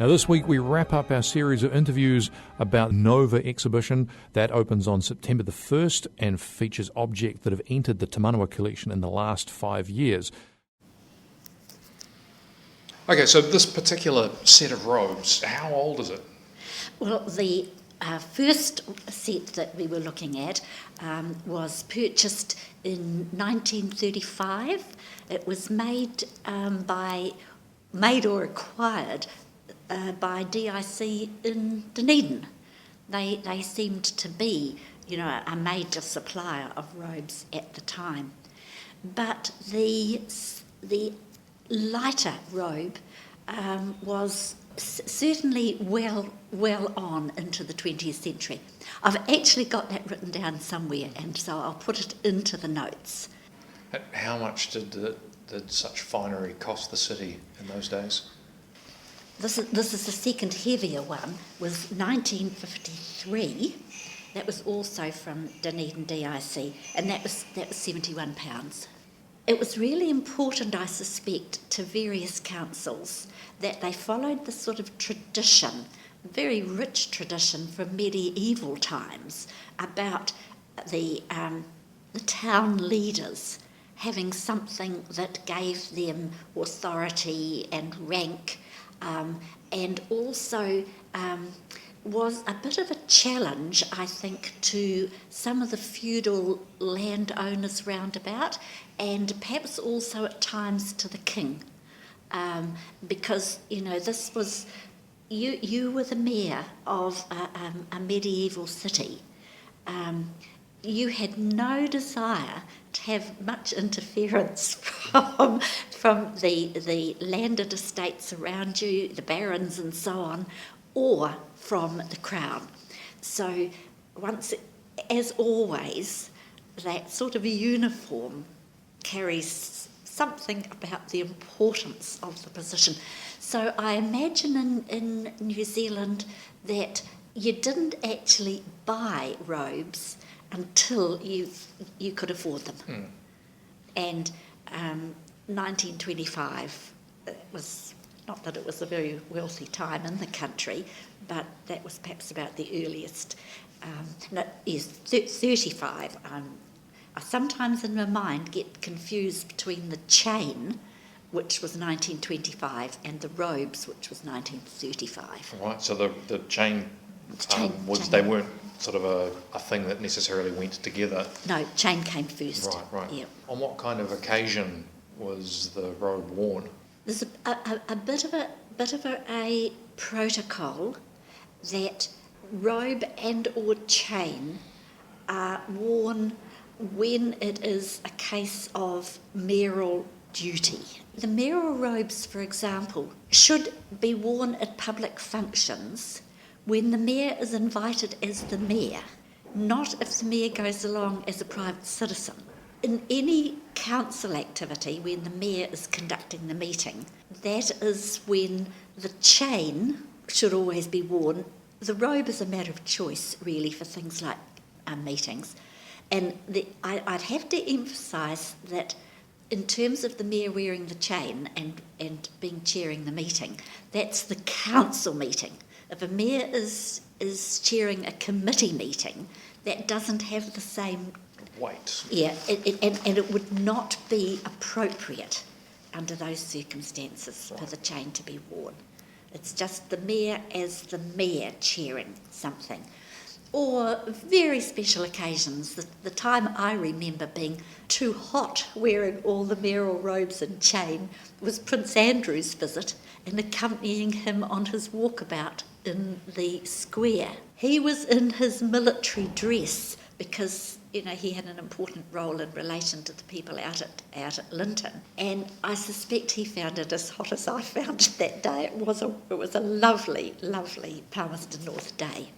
Now this week we wrap up our series of interviews about Nova exhibition that opens on September the 1st and features objects that have entered the Te Manawa collection in the last 5 years. Okay, so this particular set of robes, how old is it? Well, the first set that we were looking at was purchased in 1935. It was made or acquired by DIC in Dunedin. They seemed to be, a major supplier of robes at the time. But the lighter robe was certainly well on into the 20th century. I've actually got that written down somewhere, and so I'll put it into the notes. How much did such finery cost the city in those days? This is the second heavier one, was 1953. That was also from Dunedin DIC, and that was £71. It was really important, I suspect, to various councils that they followed the sort of tradition, very rich tradition from medieval times, about the town leaders having something that gave them authority and rank, and also was a bit of a challenge, I think, to some of the feudal landowners roundabout, and perhaps also at times to the king, because this was you were the mayor of a medieval city. You had no desire to have much interference from the landed estates around you, the barons and so on, or from the crown. So as always, that sort of uniform carries something about the importance of the position. So I imagine in New Zealand that you didn't actually buy robes until you could afford them. And 1925 was, not that it was a very wealthy time in the country, but that was perhaps about the earliest. 35. I sometimes in my mind get confused between the chain, which was 1925, and the robes, which was 1935. Right, so the chain, they weren't sort of a thing that necessarily went together. No, chain came first. Right. Yeah. On what kind of occasion was the robe worn? There's a bit of a protocol that robe and or chain are worn when it is a case of mayoral duty. The mayoral robes, for example, should be worn at public functions when the mayor is invited as the mayor, not if the mayor goes along as a private citizen. In any council activity, when the mayor is conducting the meeting, that is when the chain should always be worn. The robe is a matter of choice, really, for things like meetings. And I'd have to emphasise that in terms of the mayor wearing the chain and chairing the meeting, that's the council meeting. If a mayor is chairing a committee meeting, that doesn't have the same weight. Yeah, and it would not be appropriate under those circumstances for the chain to be worn. It's just the mayor as the mayor chairing something. Or very special occasions. The time I remember being too hot wearing all the mayoral robes and chain was Prince Andrew's visit and accompanying him on his walkabout in the square. He was in his military dress because he had an important role in relation to the people out at Linton, and I suspect he found it as hot as I found it that day. It was a lovely, lovely Palmerston North day.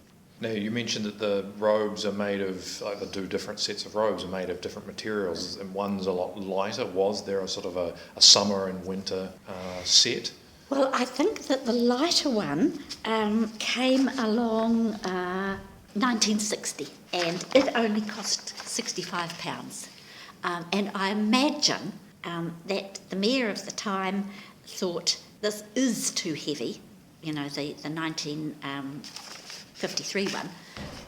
Now, you mentioned that the robes are made of, the two different sets of robes are made of different materials, and one's a lot lighter. Was there a sort of a summer and winter set? Well, I think that the lighter one came along 1960, and it only cost £65. And I imagine that the mayor of the time thought, this is too heavy, the 1953 one,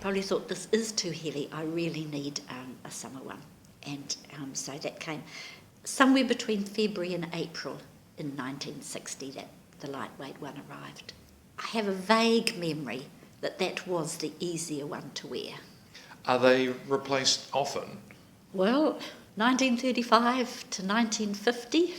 probably thought, this is too heavy, I really need a summer one. And so that came somewhere between February and April in 1960 that the lightweight one arrived. I have a vague memory that was the easier one to wear. Are they replaced often? Well, 1935 to 1950,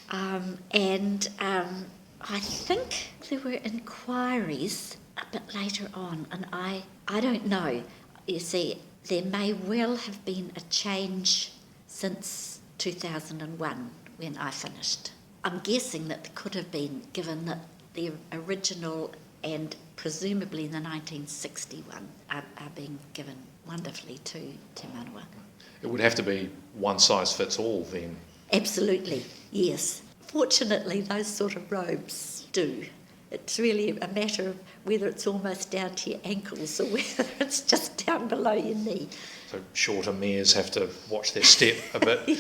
and I think there were inquiries a bit later on, and I don't know. You see, there may well have been a change since 2001 when I finished. I'm guessing that there could have been, given that the original and presumably the 1961 are being given wonderfully to Te Manawa. It would have to be one size fits all then. Absolutely, yes. Fortunately, those sort of robes do. It's really a matter of whether it's almost down to your ankles or whether it's just down below your knee. So shorter mayors have to watch their step a bit.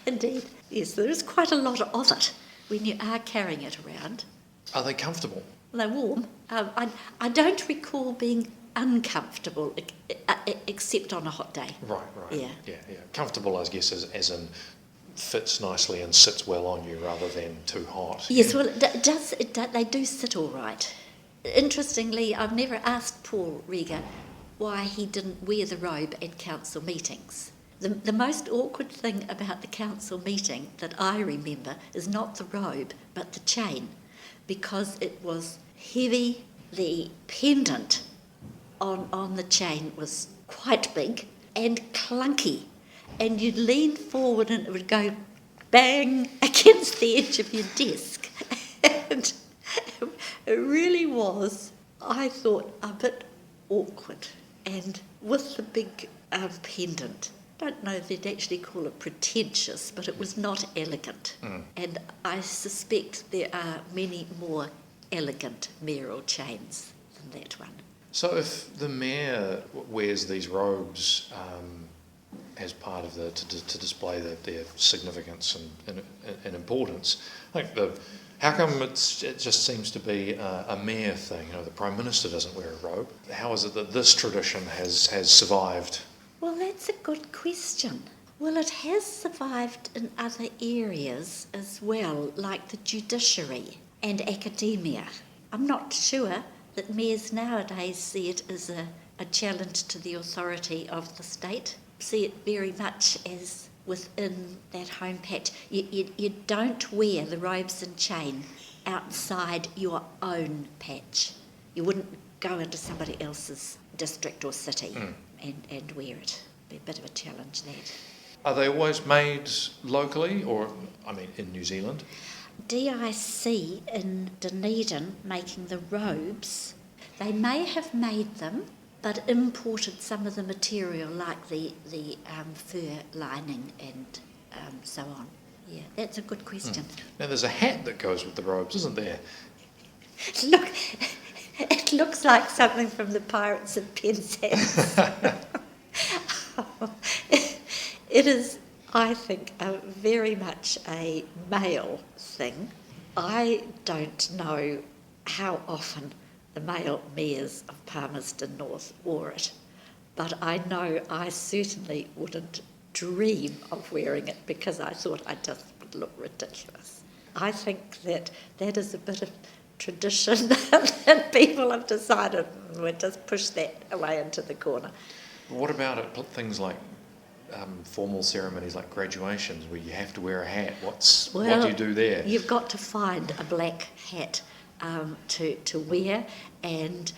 Indeed, yes, there is quite a lot of it when you are carrying it around. Are they comfortable? They're warm. I don't recall being uncomfortable except on a hot day. Right. Yeah. Comfortable, I guess, as in fits nicely and sits well on you rather than too hot. Yes, well, they do sit all right. Interestingly, I've never asked Paul Rieger why he didn't wear the robe at council meetings. The most awkward thing about the council meeting that I remember is not the robe, but the chain, because it was heavy. The pendant on the chain was quite big and clunky, and you'd lean forward and it would go bang against the edge of your desk. And it really was, I thought, a bit awkward. And with the big pendant, I don't know if they'd actually call it pretentious, but it was not elegant. And I suspect there are many more elegant mayoral chains than that one. So if the mayor wears these robes as part of to display their significance and importance, how come it just seems to be a mayor thing? The Prime Minister doesn't wear a robe. How is it that this tradition has survived? Well, that's a good question. Well, it has survived in other areas as well, like the judiciary and academia. I'm not sure that mayors nowadays see it as a challenge to the authority of the state, see it very much as within that home patch. You don't wear the robes and chain outside your own patch. You wouldn't go into somebody else's district or city and wear it. It'd be a bit of a challenge, that. Are they always made locally, or, in New Zealand? DIC in Dunedin making the robes, they may have made them but imported some of the material like the fur lining and so on. Yeah, that's a good question. Now there's a hat that goes with the robes, isn't there? Look, it looks like something from the Pirates of Penzance. It is, I think, very much a male thing. I don't know how often the male mayors of Palmerston North wore it, but I know I certainly wouldn't dream of wearing it because I thought I just would look ridiculous. I think that is a bit of tradition that people have decided we'll just push that away into the corner. What about things like formal ceremonies like graduations where you have to wear a hat? What do you do there? You've got to find a black hat to wear, and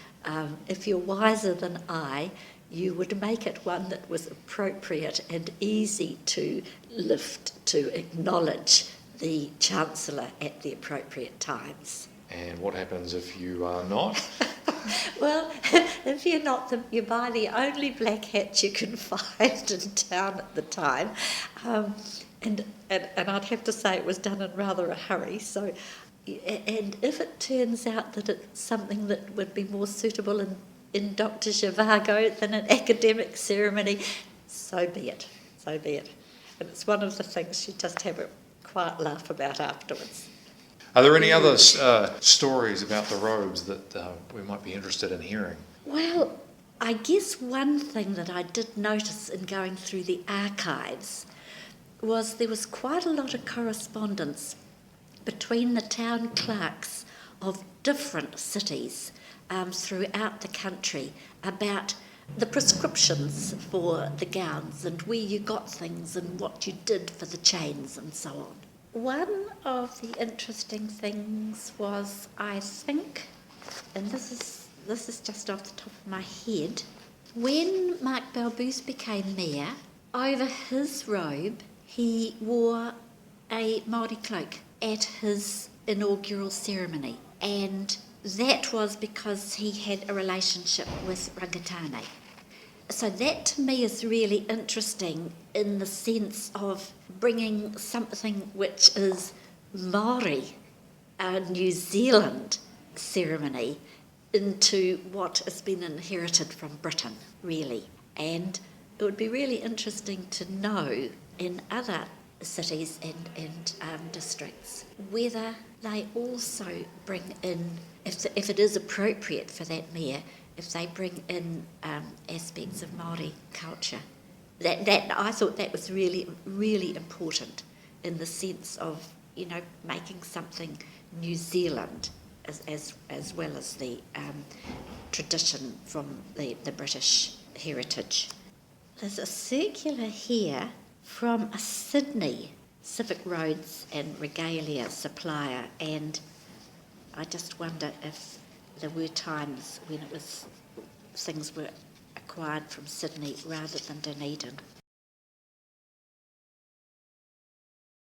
if you're wiser than I, you would make it one that was appropriate and easy to lift to acknowledge the Chancellor at the appropriate times. And what happens if you are not? Well, if you're not, you buy the only black hat you can find in town at the time. And I'd have to say it was done in rather a hurry. So, and if it turns out that it's something that would be more suitable in Dr. Zhivago than an academic ceremony, so be it. So be it. And it's one of the things you just have a quiet laugh about afterwards. Are there any other stories about the robes that we might be interested in hearing? Well, I guess one thing that I did notice in going through the archives was there was quite a lot of correspondence between the town clerks of different cities throughout the country about the prescriptions for the gowns and where you got things and what you did for the chains and so on. One of the interesting things was, I think, and this is just off the top of my head, when Mark Balbus became mayor, over his robe he wore a Māori cloak at his inaugural ceremony, and that was because he had a relationship with Rangatane. So that to me is really interesting in the sense of bringing something which is Māori, a New Zealand ceremony, into what has been inherited from Britain, really. And it would be really interesting to know in other cities and districts whether they also bring in, if it is appropriate for that mayor, if they bring in aspects of Māori culture. That I thought that was really, really important in the sense of, making something New Zealand as well as the tradition from the British heritage. There's a circular here from a Sydney Civic Roads and Regalia supplier, and I just wonder if there were times when things were acquired from Sydney rather than Dunedin.